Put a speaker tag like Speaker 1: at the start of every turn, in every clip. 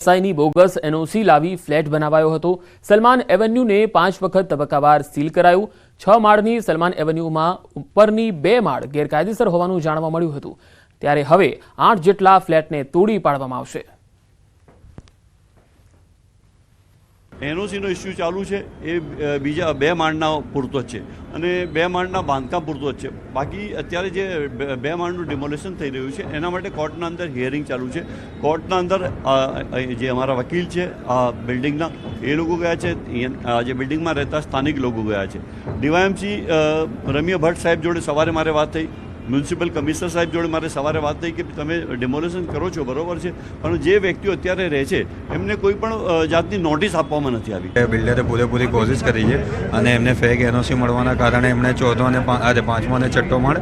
Speaker 1: ની bogus NOC લાવી flat બનાવાયો હતો। સલમાન એવન્યુને 5 વખત તબક્કાવાર સીલ કરાયું। 6 માળની સલમાન એવન્યુમાં ઉપરની 2 માળ ગેરકાયદેસર હોવાનું જાણવા મળ્યું હતું, ત્યારે હવે 8 જેટલા ફ્લેટને તોડી પાડવામાં આવશે।
Speaker 2: એનઓસીનો ઇસ્યુ ચાલુ છે એ બીજા 2 માળના પૂરતો જ છે અને 2 માળના બાંધકામ પૂરતો જ છે। બાકી અત્યારે જે 2 માળનું ડિમોલેશન થઈ રહ્યું છે એના માટે કોર્ટના અંદર હિયરિંગ ચાલુ છે। કોર્ટના અંદર જે અમારા વકીલ છે આ બિલ્ડિંગના એ લોકો ગયા છે, જે બિલ્ડિંગમાં રહેતા સ્થાનિક લોકો ગયા છે। ડીવાયએમસી રમ્ય ભટ્ટ સાહેબ જોડે સવારે મારે વાત થઈ, મ્યુનિસિપલ કમિશનર સાહેબ જોડે મારે સવારે વાત થઈ કે તમે ડિમોલેશન કરો છો બરાબર છે, પણ જે વ્યક્તિઓ અત્યારે રહે છે એમને કોઈ પણ જાતની નોટિસ આપવામાં નથી આવી।
Speaker 3: બિલ્ડરે પૂરેપૂરી કોશિશ કરી છે અને એમને ફેક એનઓસી મળવાના કારણે એમણે ચોથો અને પાંચમો અને છઠ્ઠો માળ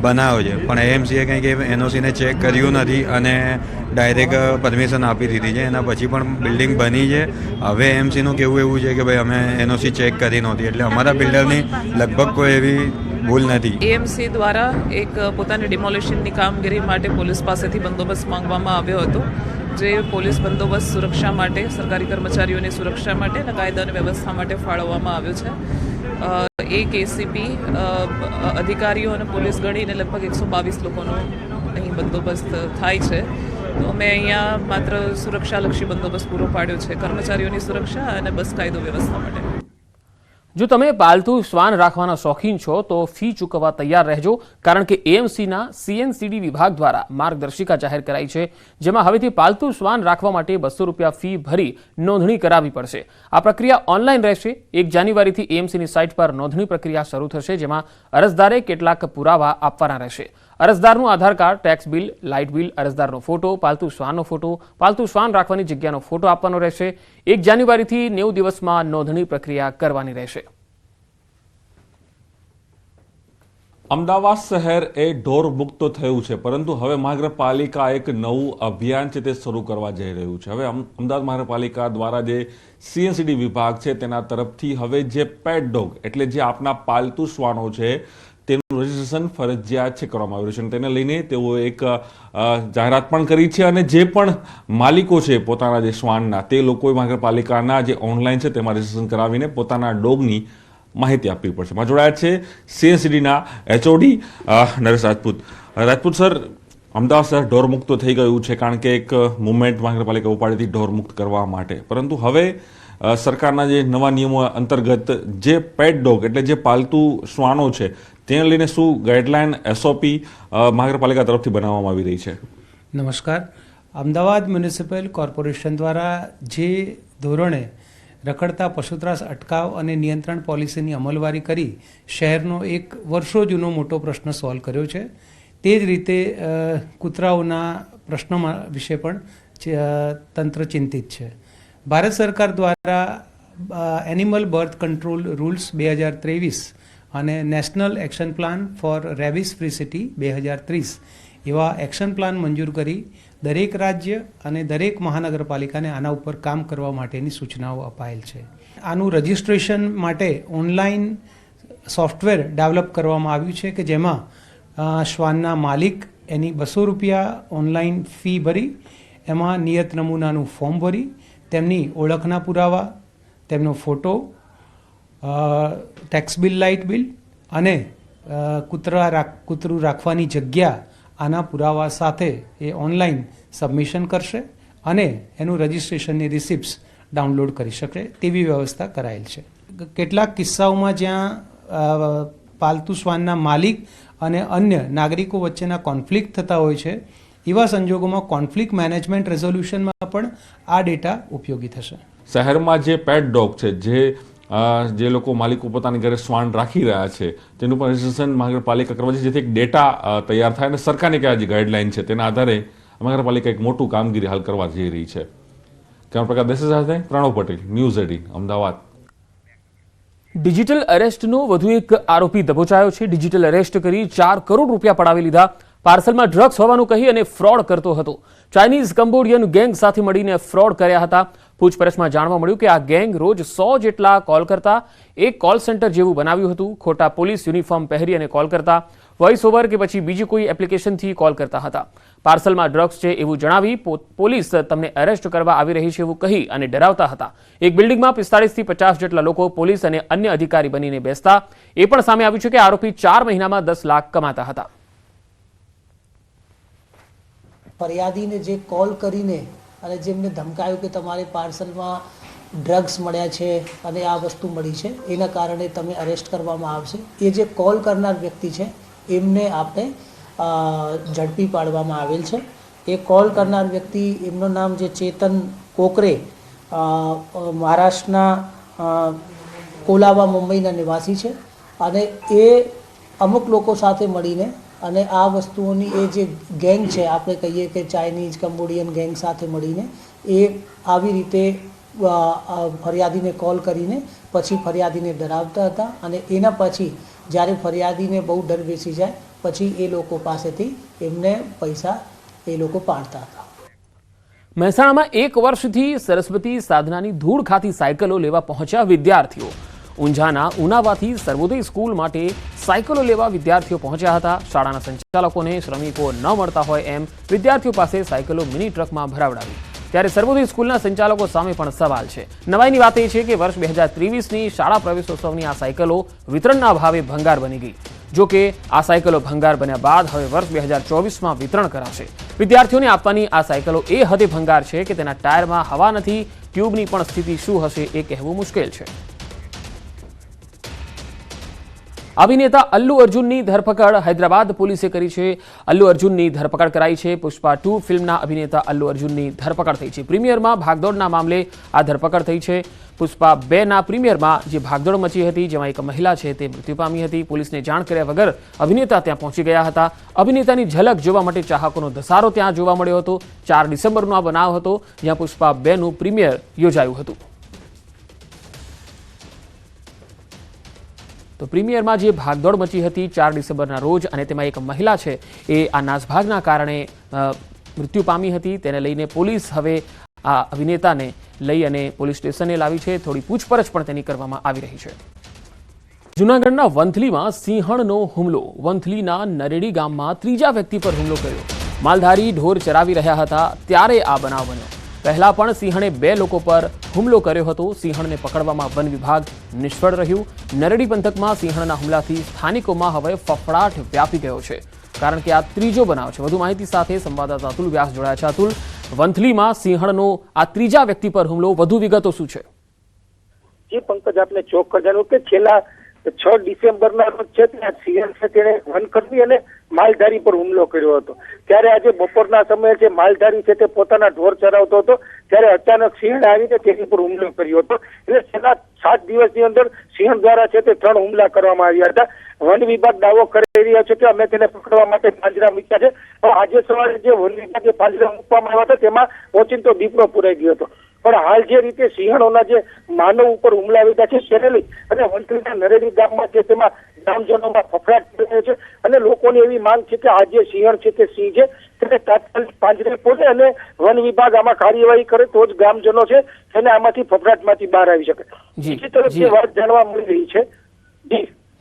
Speaker 3: બનાવ્યો છે, પણ એએમસીએ કંઈક એનઓસીને ચેક કર્યું નથી અને ડાયરેક્ટ પરમિશન આપી દીધી છે। એના પછી પણ બિલ્ડિંગ બની છે। હવે એએમસીનું કહેવું એવું છે કે ભાઈ અમે એનઓસી ચેક કરી નહોતી, એટલે અમારા બિલ્ડરની લગભગ કોઈ એવી ભૂલ નથી।
Speaker 4: એએમસી દ્વારા એક પોતાની ડિમોલેશનની કામગીરી માટે પોલીસ પાસેથી બંદોબસ્ત માંગવામાં આવ્યો હતો, જે પોલીસ બંદોબસ્ત સુરક્ષા માટે, સરકારી કર્મચારીઓની સુરક્ષા માટે અને કાયદા અને વ્યવસ્થા માટે ફાળવવામાં આવ્યો છે। એક એસીપી અધિકારીઓ અને પોલીસ ગણીને લગભગ 122 લોકોનો અહીં બંદોબસ્ત થાય છે। તો અમે અહીંયા માત્ર સુરક્ષાલક્ષી બંદોબસ્ત પૂરો પાડ્યો છે, કર્મચારીઓની સુરક્ષા અને બસ કાયદો વ્યવસ્થા માટે।
Speaker 1: જો તમે પાલતુ શ્વાન રાખવાના શોખીન છો તો ફી ચૂકવવા તૈયાર રહેજો, કારણ કે એએમસીના સીએનસીડી વિભાગ દ્વારા માર્ગદર્શિકા જાહેર કરાઈ છે, જેમાં હવેથી પાલતુ શ્વાન રાખવા માટે 200 રૂપિયા ફી ભરી નોંધણી કરાવવી પડશે। આ પ્રક્રિયા ઓનલાઈન રહેશે। 1 જાન્યુઆરીથી એએમસીની સાઇટ પર નોંધણી પ્રક્રિયા શરૂ થશે, જેમાં અરજદારે કેટલાક પુરાવા આપવાના રહેશે। અરજદારનું Aadhaar card, tax bill, light bill, અરજદારનો ફોટો, પાલતુ શ્વાનનો ફોટો, પાલતુ શ્વાન રાખવાની જગ્યાનો ફોટો આપવાનો રહેશે। 1 જાન્યુઆરીથી 90 દિવસમાં નોંધણી પ્રક્રિયા કરવાની રહેશે।
Speaker 5: અમદાવાદ શહેર એ ઢોર મુક્ત થયું છે, પરંતુ હવે મહાનગરપાલિકા એક નવું અભિયાન છે તે શરૂ કરવા જઈ રહ્યું છે। હવે અમદાવાદ મહાનગરપાલિકા દ્વારા જે સીએનસીડી વિભાગ છે તેના તરફથી હવે જે પેટ ડોગ એટલે જે આપના પાલતુ શ્વાનો છે તેનું રજીસ્ટ્રેશન ફરજિયાત છે કરવામાં આવ્યું છે, અને તેને લઈને તેઓ એક જાહેરાત પણ કરી છે, અને જે પણ માલિકો છે પોતાના જે શ્વાનના તે લોકોએ મહાનગરપાલિકાના જે ઓનલાઈન છે તેમાં રજીસ્ટ્રેશન કરાવીને પોતાના ડોગની માહિતી આપવી પડશે। માં જોડાયા છે સીએનસીડીના એચઓડી નરેશ રાજપૂત। રાજપૂત સર, અમદાવાદ શહેર ઢોર મુક્ત થઈ ગયું છે કારણ કે એક મુવમેન્ટ મહાનગરપાલિકા ઉપાડી હતી ઢોર મુક્ત કરવા માટે, પરંતુ હવે સરકારના જે નવા નિયમો અંતર્ગત જે પેટ ડોગ એટલે જે પાલતુ શ્વાનો છે તેને લઈને શું ગાઈડલાઇન એસઓપી મહાનગરપાલિકા તરફથી બનાવવામાં આવી રહી છે?
Speaker 6: નમસ્કાર। અમદાવાદ મ્યુનિસિપલ કોર્પોરેશન દ્વારા જે ધોરણે રખડતા પશુત્રાસ અટકાવ અને નિયંત્રણ પોલિસીની અમલવારી કરી શહેરનો એક વર્ષો જૂનો મોટો પ્રશ્ન સોલ્વ કર્યો છે, તે જ રીતે કૂતરાઓના પ્રશ્નો વિશે પણ તંત્ર ચિંતિત છે। ભારત સરકાર દ્વારા એનિમલ બર્થ કંટ્રોલ રૂલ્સ 2023 અને national action plan four rabies free city 2030 એવા એક્શન પ્લાન મંજૂર કરી દરેક રાજ્ય અને દરેક મહાનગરપાલિકાને આના ઉપર કામ કરવા માટેની સૂચનાઓ અપાયેલ છે। આનું રજિસ્ટ્રેશન માટે ઓનલાઈન સોફ્ટવેર ડેવલપ કરવામાં આવ્યું છે કે જેમાં શ્વાનના માલિક એની 200 રૂપિયા ઓનલાઈન ફી ભરી એમાં નિયત નમૂનાનું ફોર્મ ભરી તેમની ઓળખના પુરાવા, તેમનો photo, tax bill, light bill અને કૂતરું રાખવાની જગ્યા આના પુરાવા સાથે એ ઓનલાઈન સબમિશન કરશે અને એનું રજિસ્ટ્રેશનની રિસિપ્ટ્સ ડાઉનલોડ કરી શકે તેવી વ્યવસ્થા કરાયેલ છે। કેટલાક કિસ્સાઓમાં જ્યાં પાલતુ શ્વાનના માલિક અને અન્ય નાગરિકો વચ્ચેના કોન્ફ્લિક્ટ થતા હોય છે, એવા સંજોગોમાં કોન્ફ્લિક્ટ મેનેજમેન્ટ રેઝોલ્યુશનમાં પણ આ ડેટા ઉપયોગી થશે।
Speaker 5: શહેરમાં જે પેટ ડોગ છે, જે લોકો માલિકો પોતાની ઘરે શ્વાન રાખી રહ્યા છે તેનું પણ રજીસ્ટ્રેશન મહાનગરપાલિકા કરવા છે, જેથી એક ડેટા તૈયાર થાય અને સરકારની કયા જે ગાઈડલાઇન છે તેના આધારે મહાનગરપાલિકા એક મોટું કામગીરી હાલ કરવા જઈ રહી છે। કેમેરા પ્રકાર દેશ સાથે પ્રણવ પટેલ, ન્યૂઝ 18 અમદાવાદ।
Speaker 1: ડિજિટલ અરેસ્ટનો વધુ એક આરોપી દબોચાયો છે। ડિજિટલ અરેસ્ટ કરી 4 કરોડ રૂપિયા પડાવી લીધા। પાર્સલમાં ડ્રગ્સ હોવાનું કહી અને ફ્રોડ કરતો હતો। ચાઇનીઝ કંબોડિયન ગેંગ સાથે મળીને ફ્રોડ કર્યા હતા। પૂછપરછમાં જાણવા મળ્યું કે આ ગેંગ રોજ 100 જેટલા કોલ કરતા એક કોલ સેન્ટર જેવું બનાવ્યું હતું। ખોટા પોલીસ યુનિફોર્મ પહેરી અને કોલ કરતા। વોઇસ ઓવર કે પછી બીજી કોઈ એપ્લિકેશનથી કોલ કરતા હતા. પાર્સલમાં ડ્રગ્સ છે એવું જણાવી પોલીસ તમને એરેસ્ટ કરવા આવી રહી છે એવું કહી અને ડરાવતા હતા. એક બિલ્ડિંગમાં 45 થી 50 જેટલા લોકો પોલીસ અને અન્ય અધિકારી બનીને બેસતા. એ પણ સામે આવ્યું છે કે આરોપી 4 મહિનામાં 10 લાખ કમાતા હતા.
Speaker 7: ફરિયાદીને જે કોલ કરીને અને જેમને ધમકાયું કે તમારે પાર્સલમાં ડ્રગ્સ મળ્યા છે અને આ વસ્તુ મળી છે, એના કારણે તમે અરેસ્ટ કરવામાં આવશે. એ જે કોલ કરનાર વ્યક્તિ છે એમને આપણે ઝડપી પાડવામાં આવેલ છે. એ કોલ કરનાર વ્યક્તિ, એમનું નામ જે ચેતન કોકરે, મહારાષ્ટ્રના કોલાબા મુંબઈના નિવાસી છે અને એ અમુક લોકો સાથે મળીને અને આ વસ્તુઓની એ જે ગેંગ છે, આપણે કહીએ કે ચાઇનીઝ કંબોડિયન ગેંગ સાથે મળીને એ આવી રીતે ફરિયાદીને કોલ કરીને પછી ફરિયાદીને ડરાવતા હતા અને એના પછી જ્યારે ફરિયાદીને બહુ ડર બેસી જાય પછી એ લોકો પાસેથી એમને પૈસા એ લોકો પાડતા હતા.
Speaker 1: મહેસાણામાં 1 વર્ષથી સરસ્વતી સાધનાની ધૂળ ખાતી સાયકલો લેવા પહોંચ્યા વિદ્યાર્થીઓ. ઊંઝાના ઉનાવાથી સર્વોદય સ્કૂલ માટે સાયકલો લેવા વિદ્યાર્થીઓ પહોંચ્યા હતા. શાળાના સંચાલકોને શ્રમિકો ન મળતા હોય એમ વિદ્યાર્થીઓ પાસે સાયકલો મિની ટ્રકમાં ભરાવડાવી. ત્યારે સર્વોદય સ્કૂલના સંચાલકો સામે પણ સવાલ છે. નવાઈની વાત એ છે કે વર્ષ 2023ની શાળા પ્રવેશોત્સવની આ સાયકલો વિતરણના ભાવે ભંગાર બની ગઈ. જો કે આ સાયકલો ભંગાર બન્યા બાદ હવે વર્ષ 2024માં વિતરણ કરાશે. વિદ્યાર્થીઓને આપવાની આ સાયકલો એ હદે ભંગાર છે કે તેના ટાયરમાં હવા નથી. ટ્યુબની પણ સ્થિતિ શું હશે એ કહેવું મુશ્કેલ છે. અભિનેતા અલ્લુ અર્જુનની ધરપકડ હૈદરાબાદ પોલીસે કરી છે. અલ્લુ અર્જુનની ધરપકડ કરાઈ છે. પુષ્પા 2 ફિલ્મના અભિનેતા અલ્લુ અર્જુનની ધરપકડ થઈ છે. પ્રીમિયરમાં ભાગદોડના મામલે આ ધરપકડ થઈ છે. પુષ્પા 2ના પ્રીમિયરમાં જે ભાગદોડ મચી હતી, જેમાં એક મહિલા છે તે મૃત્યુ પામી હતી. પોલીસને જાણ કર્યા વગર અભિનેતા ત્યાં પહોંચી ગયા હતા. અભિનેતાની ઝલક જોવા માટે ચાહકોનો ધસારો ત્યાં જોવા મળ્યો હતો. 4 ડિસેમ્બરનો આ બનાવ હતો જ્યાં પુષ્પા 2નું પ્રીમિયર યોજાયું હતું. તો પ્રીમિયરમાં જે ભાગદોડ મચી હતી 4 ડિસેમ્બરના રોજ અને તેમાં એક મહિલા છે એ આ નાસભાગના કારણે મૃત્યુ પામી હતી. તેને લઈને પોલીસ હવે આ અભિનેતાને લઈ અને પોલીસ સ્ટેશને લાવી છે. થોડી પૂછપરછ પણ તેની કરવામાં આવી રહી છે. જૂનાગઢના વંથલીમાં સિંહણનો હુમલો. વંથલીના નરેડી ગામમાં 3જા વ્યક્તિ પર હુમલો કર્યો. માલધારી ઢોર ચરાવી રહ્યા હતા ત્યારે આ બનાવ બન્યો. પહેલા પણ સિંહણે 2 લોકો પર હુમલો કર્યો હતો. સિંહણને પકડવામાં વન વિભાગ નિષ્ફળ રહ્યું. નરેડી પંથકમાં સિંહણના હુમલાથી સ્થાનિકોમાં હવે ફફડાટ વ્યાપી ગયો છે, કારણ કે આ 3જો બનાવ છે. વધુ માહિતી સાથે સંવાદદાતા અતુલ વ્યાસ જોડાયા છે. અતુલ, વંથલીમાં સિંહણનો આ 3જા વ્યક્તિ પર હુમલો, વધુ વિગતો શું છે?
Speaker 8: જે પંકજ આપને ચોક્કસ જણાવ્યું કે છેલ્લા 6 ડિસેમ્બરના રોજ છે ત્યાં સિંહણ છે તેણે વનકર્મી અને માલધારી પર હુમલો કર્યો હતો. ત્યારે આજે બપોરના સમયે જે માલધારી છે તે પોતાના ઢોર ચરાવતો હતો ત્યારે અચાનક સિંહણ આવીને તેની પર હુમલો કર્યો હતો. એટલે છેલ્લા 7 દિવસની અંદર સિંહણ દ્વારા છે તે 3 હુમલા કરવામાં આવ્યા હતા. વન વિભાગ દાવો કરી રહ્યા છે કે અમે તેને પકડવા માટે પાંજરા મૂક્યા છે. પણ આજે સવારે જે વન વિભાગે પાંજરા મૂકવામાં આવ્યા હતા તેમાં ઓચિંતો દીપડો પુરાઈ ગયો હતો. પણ હાલ જે રીતે સિંહણોના જે માનવ ઉપર હુમલા આવ્યા છે તેને લઈ અને વંથલીના નરેડી ગામમાં છે તેમાં ગ્રામજનોમાં ફફડાટ થઈ રહ્યો છે અને લોકોની એવી માંગ છે કે આ જે સિંહણ છે તે સિંહ છે તેને તાત્કાલિક પાંજરે પોતે અને વન વિભાગ આમાં કાર્યવાહી કરે તો જ ગ્રામજનો છે તેને આમાંથી ફફડાટમાંથી બહાર આવી શકે. બીજી તરફ જે વાત જાણવા મળી રહી છે.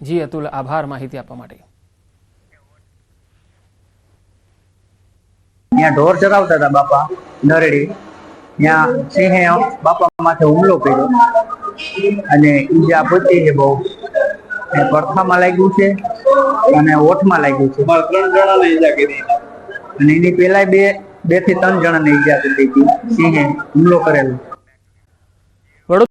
Speaker 1: જી અતુલ, આભાર માહિતી આપવા માટે.
Speaker 9: ત્યાં ઢોર ચરાવતા હતા બાપા નરેડી, ત્યાં સિંહે બાપા માથે હુમલો કર્યો અને ઈજા પહોંચી છે બહુ. પડખામાં લાગ્યું છે અને ઓઠમાં લાગ્યું છે. 3 જણાને ઈજા કરી અને એની પહેલા 2 થી 3 જણાને ઈજા કરી હતી. સિંહે હુમલો કરેલો.